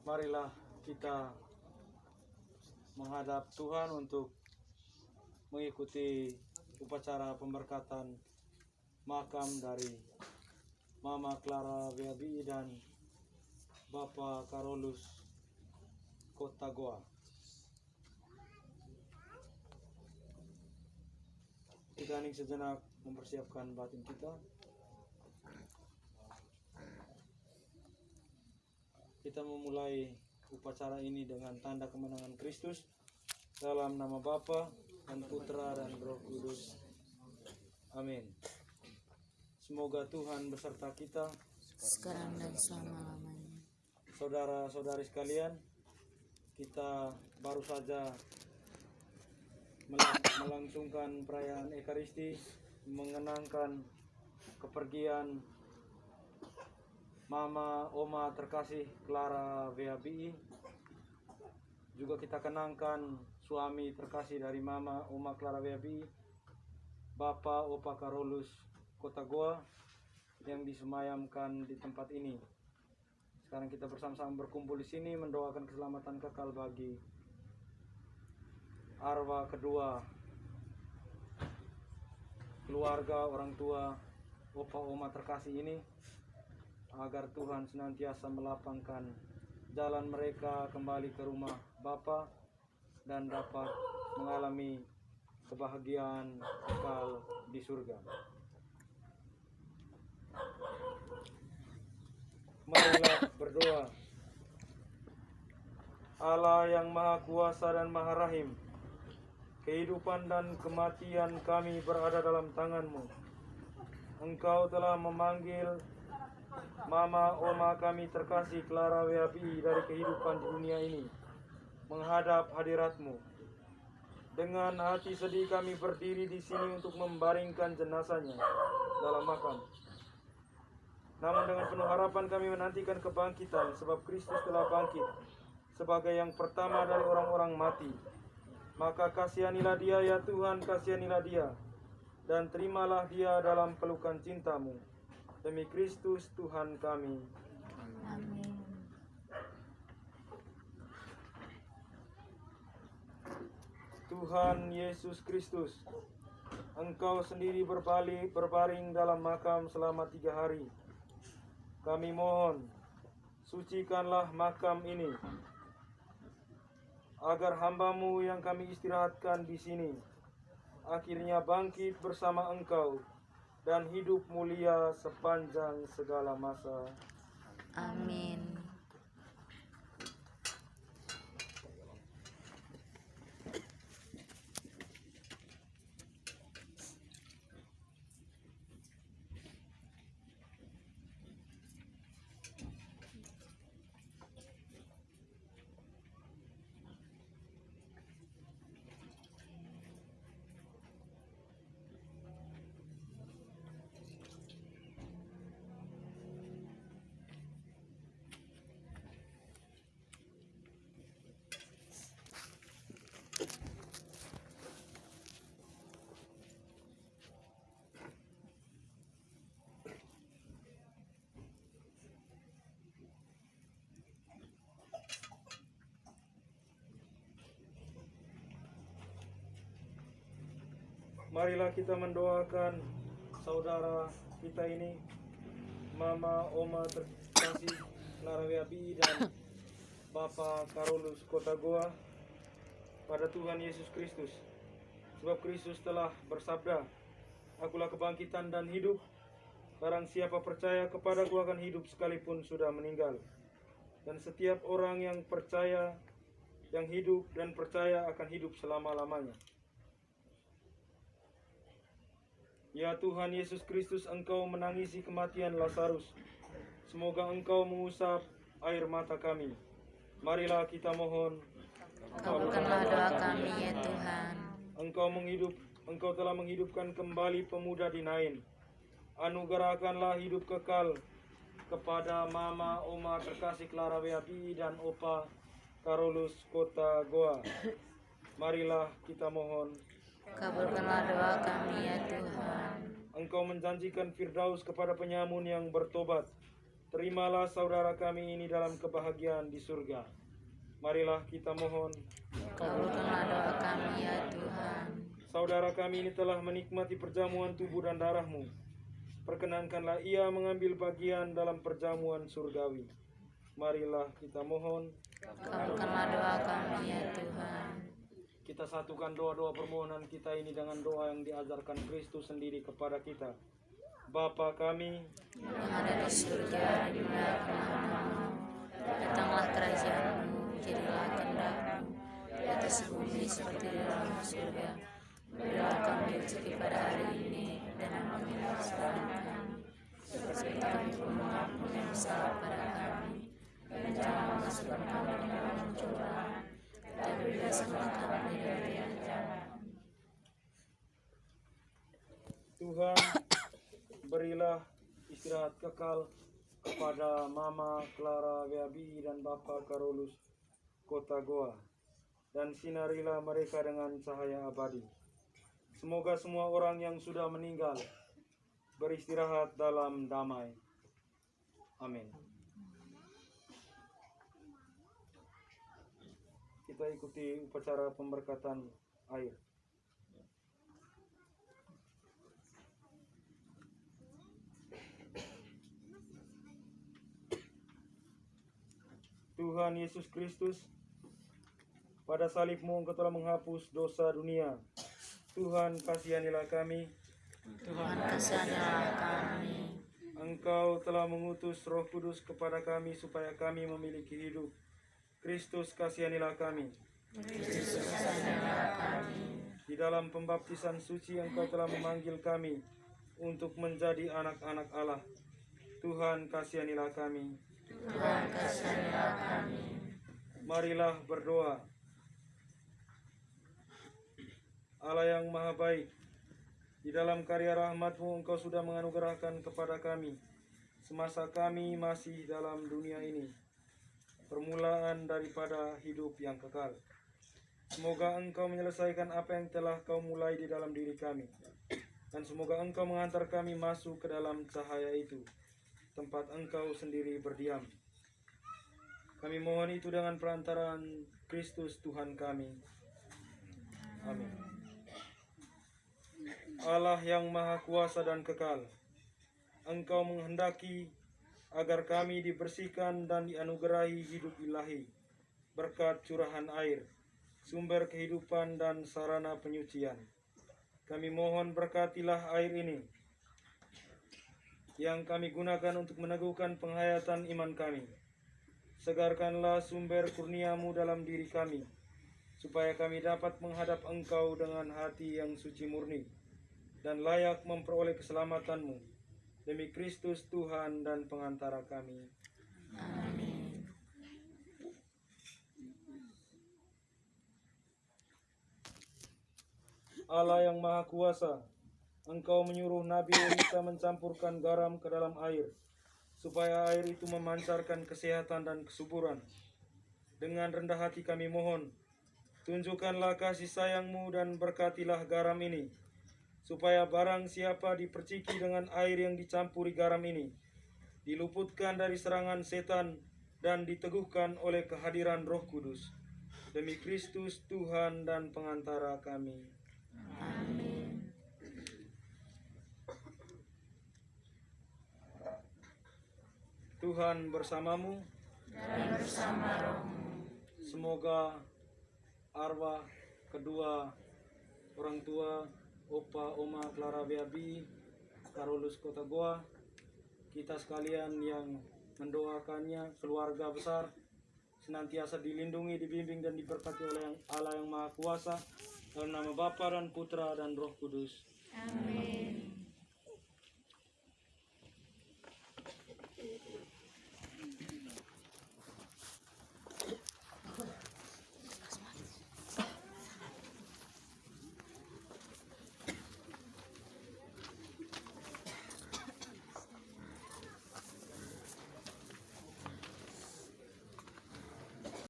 Marilah kita menghadap Tuhan untuk mengikuti upacara pemberkatan makam dari Mama Clara Weabii dan Bapak Carolus Kotagoa. Kita hening sejenak mempersiapkan batin kita. Kita memulai upacara ini dengan tanda kemenangan Kristus dalam nama Bapa dan Putra dan Roh Kudus. Amin. Semoga Tuhan beserta kita sekarang dan selama-lamanya. Saudara-saudari sekalian, kita baru saja melangsungkan perayaan Ekaristi, mengenangkan kepergian Mama Oma terkasih Clara Weabii. Juga kita kenangkan suami terkasih dari Mama Oma Clara Weabii, Bapak Opa Carolus Kotagoa, yang disemayamkan di tempat ini. Sekarang kita bersama-sama berkumpul di sini mendoakan keselamatan kekal bagi arwah kedua keluarga orang tua Opa Oma terkasih ini, agar Tuhan senantiasa melapangkan jalan mereka kembali ke rumah Bapa dan dapat mengalami kebahagiaan kekal di surga. Marilah berdoa. Allah yang Maha Kuasa dan Maha Rahim, kehidupan dan kematian kami berada dalam tangan-Mu. Engkau telah memanggil Mama Oma kami terkasih Clara Weabii dari kehidupan di dunia ini menghadap hadirat-Mu. Dengan hati sedih kami berdiri di sini untuk membaringkan jenazahnya dalam makam. Namun dengan penuh harapan kami menantikan kebangkitan, sebab Kristus telah bangkit sebagai yang pertama dari orang-orang mati. Maka kasihanilah dia ya Tuhan, kasihanilah dia, dan terimalah dia dalam pelukan cinta-Mu. Demi Kristus Tuhan kami. Amin. Tuhan Yesus Kristus, Engkau sendiri berbaring dalam makam selama 3 hari. Kami mohon, sucikanlah makam ini, agar hamba-Mu yang kami istirahatkan di sini akhirnya bangkit bersama Engkau dan hidup mulia sepanjang segala masa. Amin. Marilah kita mendoakan saudara kita ini, Mama Oma terkasih Clara Weabii dan Bapak Carolus Kotagoa, pada Tuhan Yesus Kristus. Sebab Kristus telah bersabda, "Akulah kebangkitan dan hidup. Barang siapa percaya kepadaku akan hidup sekalipun sudah meninggal. Dan setiap orang yang percaya, yang hidup dan percaya akan hidup selama-lamanya." Ya Tuhan Yesus Kristus, Engkau menangisi kematian Lazarus. Semoga Engkau mengusap air mata kami. Marilah kita mohon. Kabulkanlah doa kami ya Tuhan. Engkau telah menghidupkan kembali pemuda di Nain. Anugerahkanlah hidup kekal kepada Mama Oma terkasih Clara Weabii dan Opa Carolus Kotagoa. Marilah kita mohon. Kabulkanlah doa kami ya Tuhan. Engkau menjanjikan Firdaus kepada penyamun yang bertobat. terimalah saudara kami ini dalam kebahagiaan di surga. Marilah kita mohon. Kabulkanlah doa kami ya Tuhan. Saudara kami ini telah menikmati perjamuan tubuh dan darah-Mu. Perkenankanlah ia mengambil bagian dalam perjamuan surgawi. Marilah kita mohon. Kabulkanlah doa kami ya Tuhan. Kita satukan doa-doa permohonan kita ini dengan doa yang diajarkan Kristus sendiri kepada kita. Bapa kami Yang ada di surga, dimuliakanlah namamu. Datanglah kerajaan-Mu, jadilah kehendak-Mu di atas bumi seperti di dalam surga. Berilah kami rezeki pada hari ini, dan ampunilah kesalahan kami, seperti kami pun mengampuni yang bersalah pada kami. Dan jangan masukkan kami ke dalam pencobaan, tapi bebaskanlah kami dari yang jahat. Tuhan, berilah istirahat kekal kepada Mama Clara Weabi dan Bapak Carolus Kota Goa, dan sinarilah mereka dengan cahaya abadi. Semoga semua orang yang sudah meninggal beristirahat dalam damai. Amin. Kita ikuti upacara pemberkatan air. Tuhan Yesus Kristus, pada salib-Mu Engkau telah menghapus dosa dunia. Tuhan, kasihanilah kami. Tuhan, kasihanilah kami. Engkau telah mengutus Roh Kudus kepada kami supaya kami memiliki hidup. Kristus, kasihanilah kami. Kristus, kasihanilah kami. Di dalam pembaptisan suci Engkau telah memanggil kami untuk menjadi anak-anak Allah. Tuhan, kasihanilah kami. Tuhan, kasihanilah kami. Marilah berdoa. Allah yang Maha Baik, di dalam karya rahmat-Mu Engkau sudah menganugerahkan kepada kami semasa kami masih dalam dunia ini permulaan daripada hidup yang kekal. Semoga Engkau menyelesaikan apa yang telah Kau mulai di dalam diri kami, dan semoga Engkau mengantar kami masuk ke dalam cahaya itu, tempat Engkau sendiri berdiam. Kami mohon itu dengan perantaraan Kristus Tuhan kami. Amin. Allah yang Maha Kuasa dan Kekal, Engkau menghendaki agar kami dibersihkan dan dianugerahi hidup ilahi berkat curahan air, sumber kehidupan dan sarana penyucian. Kami mohon berkatilah air ini yang kami gunakan untuk meneguhkan penghayatan iman kami. Segarkanlah sumber kurnia-Mu dalam diri kami, supaya kami dapat menghadap Engkau dengan hati yang suci murni dan layak memperoleh keselamatan-Mu. Demi Kristus Tuhan dan pengantara kami. Amin. Allah yang Maha Kuasa, Engkau menyuruh Nabi Elisa mencampurkan garam ke dalam air, supaya air itu memancarkan kesehatan dan kesuburan. Dengan rendah hati kami mohon, tunjukkanlah kasih sayang-Mu dan berkatilah garam ini, supaya barang siapa diperciki dengan air yang dicampuri garam ini, diluputkan dari serangan setan dan diteguhkan oleh kehadiran Roh Kudus. Demi Kristus Tuhan dan pengantara kami. Amin. Tuhan bersamamu Dan bersama rohmu. Semoga arwah kedua orang tua Opa Oma Clara Weabi, Carolus Kota Goa, kita sekalian yang mendoakannya, keluarga besar, senantiasa dilindungi, dibimbing dan diberkati oleh Allah yang Maha Kuasa, dalam nama Bapa dan Putra dan Roh Kudus. Amin.